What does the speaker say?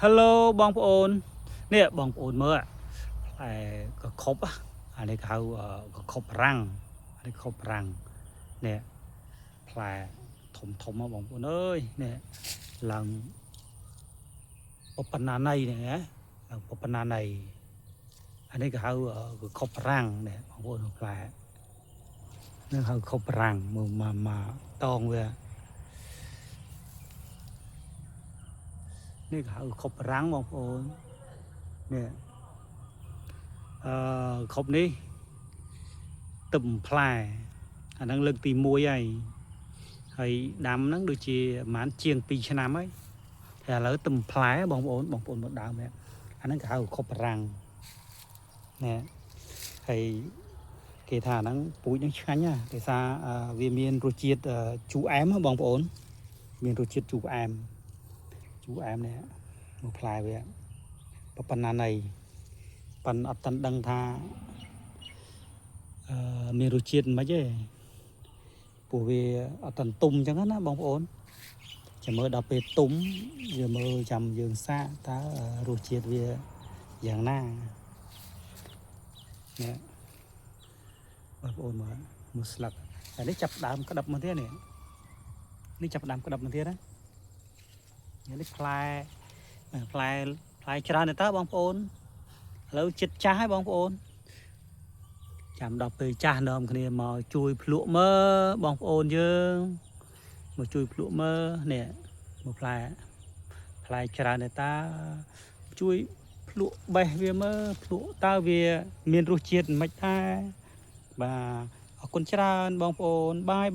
Hello បងប្អូននេះបងប្អូនមើលតែកខប់អានេះគេហៅកខប់រាំងអានេះកខប់រាំងនេះផ្លែធំបងប្អូនអើយនេះឡើងប៉ុណ្ណាណៃនេះណាឡើងប៉ុណ្ណាណៃអានេះគេហៅកខប់រាំងនេះបងប្អូនផ្លែនេះហៅខប់រាំងមកតងវានេះគេហៅខប់រាំងបងប្អូននេះខប់នេះទឹមផ្លែអាហ្នឹងលើកទី1ហើយដាំហ្នឹងដូចជាប្រហែលជាង2ឆ្នាំហើយតែឥឡូវទឹមផ្លែបងប្អូនមកដើមនេះអាហ្នឹងគេហៅខប់រាំងនេះហើយគេថាហ្នឹងពូជហ្នឹងឆ្ងាញ់ណាដោយសារវាមានរសជាតិជូរអែមបងប្អូនមានរសជាតិជូរអែមនេះមកផ្លែវាប៉ុណ្ណាណៃប៉ិនអត់ទាន់ដឹងថាមានរសជាតិមិនទេព្រោះវាអត់ទាន់ទុំអញ្ចឹងណាបងប្អូនចាំមើលដល់ពេលទុំយើងមើលចាំយើងសាកតើរសជាតិវាយ៉ាងណានេះបងប្អូនមើលស្លឹកតែនេះចាប់ដើមក្តឹបមកទៀតនេះចាប់ដើមក្តឹបមកទៀតណានេះផ្លែច្រើនទេតើបងប្អូនឥឡូវចិត្តចាស់ហើយបងប្អូនចាំដល់ពេលចាស់នាំគ្នាមកជួយភ្លក់មើលបងប្អូនយើងមកជួយភ្លក់មើលនេះមកផ្លែច្រើនទេតើជួយភ្លក់បេះវាមើលភ្លក់តើវាមានរសជាតិមិនដែរបាទអរគុណច្រើនបងប្អូនបាយ